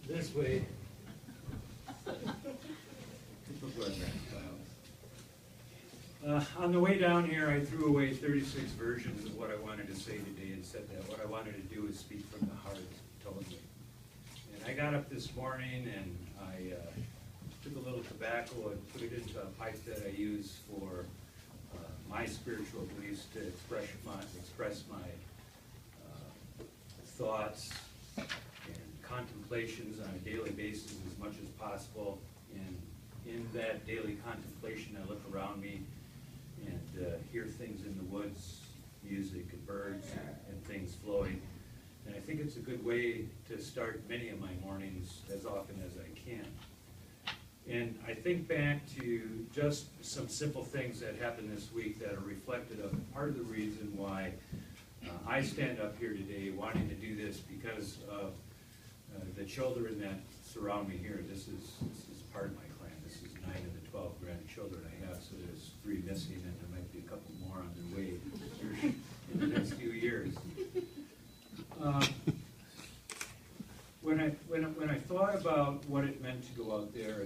this way. On the way down here, I threw away 36 versions of what I wanted to say today and said that what I wanted to do is speak from the heart, totally. And I got up this morning and I took a little tobacco and put it into a pipe that I use for my spiritual beliefs to express my thoughts and contemplations on a daily basis as much as possible. And in that daily contemplation, I look around me and hear things in the woods, music and birds and things flowing. And I think it's a good way to start many of my mornings as often as I can. And I think back to just some simple things that happened this week that are reflected of part of the reason why I stand up here today wanting to do this, because of the children that surround me here. This is part of my clan. This is 9 of the 12 grandchildren I have, so there's 3 missing, and there might be a couple more on their way in the next few years. When I thought about what it meant to go out there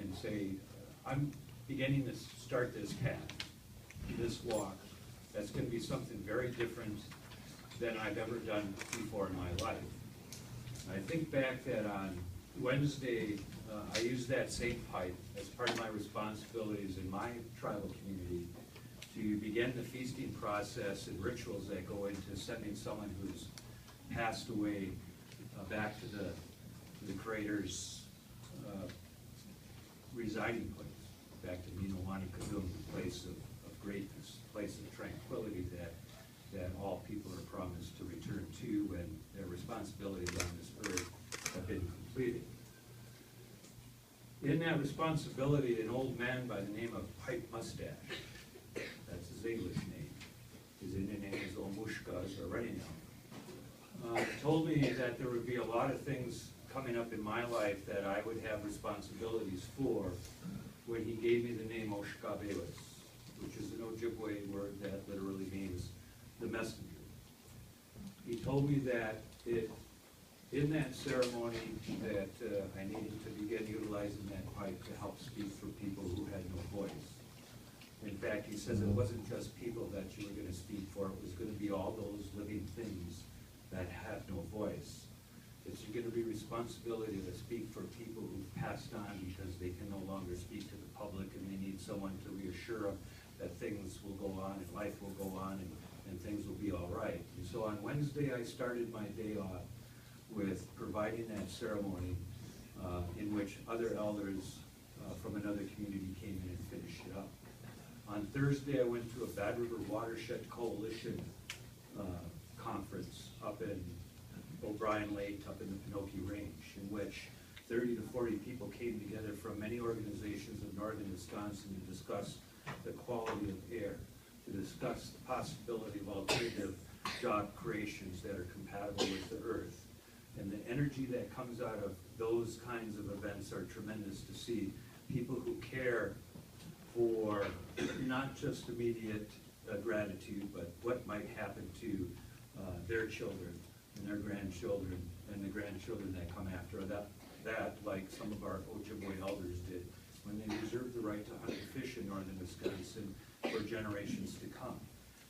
and say, I'm beginning to start this path, this walk, that's going to be something very different than I've ever done before in my life. I think back that on Wednesday, I used that same pipe as part of my responsibilities in my tribal community to begin the feasting process and rituals that go into sending someone who's passed away back to the Creator's residing place, back to Minowani Kadum, the place of greatness, place of tranquility that all people are promised to return to when their responsibilities on this earth have been completed. In that responsibility, an old man by the name of Pipe Mustache, that's his English name, his Indian name is Omushka, is already known, told me that there would be a lot of things coming up in my life that I would have responsibilities for when he gave me the name Oshkabelis, which is an Ojibwe word that literally means the messenger. He told me that in that ceremony that I needed to begin utilizing that pipe to help speak for people who had no voice. In fact, he says it wasn't just people that you were going to speak for, it was going to be all those living things that have no voice. It's going to be responsibility to speak for people who've passed on because they can no longer speak to the public and they need someone to reassure them that things will go on and life will go on and things will be all right. And so on Wednesday, I started my day off with providing that ceremony in which other elders from another community came in and finished it up. On Thursday, I went to a Bad River Watershed Coalition conference up in O'Brien Lake, up in the Pinocchio Range, in which 30 to 40 people came together from many organizations of northern Wisconsin to discuss the quality of air, to discuss the possibility of alternative job creations that are compatible with the earth. And the energy that comes out of those kinds of events are tremendous to see. People who care for not just immediate gratitude, but what might happen to their children and their grandchildren and the grandchildren that come after that, like some of our Ojibwe elders did when they reserved the right to hunt and fish in northern Wisconsin for generations to come.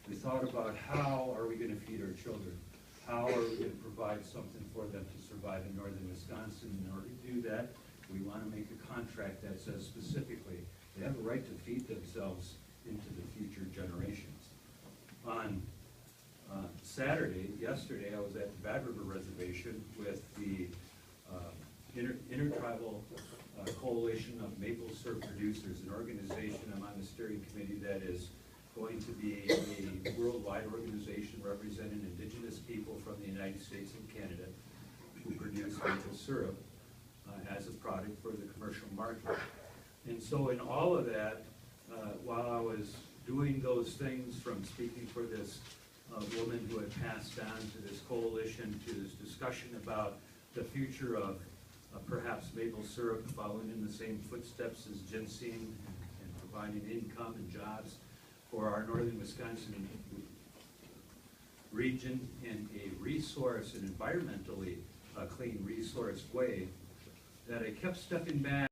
We thought about how are we going to feed our children? How are we going to provide something for them to survive in northern Wisconsin? In order to do that, we want to make a contract that says specifically they have a right to feed themselves into the future generations. On yesterday, I was at the Bad River Reservation with the Intertribal Coalition of Maple Syrup Producers, an organization I'm on the steering committee that is going to be a worldwide organization representing indigenous people from the United States and Canada who produce maple syrup as a product for the commercial market. And so in all of that, while I was doing those things, from speaking for this woman who had passed on to this coalition, to this discussion about the future of perhaps maple syrup following in the same footsteps as ginseng and providing income and jobs for our northern Wisconsin region in a resource and environmentally a clean, resourced way, that I kept stepping back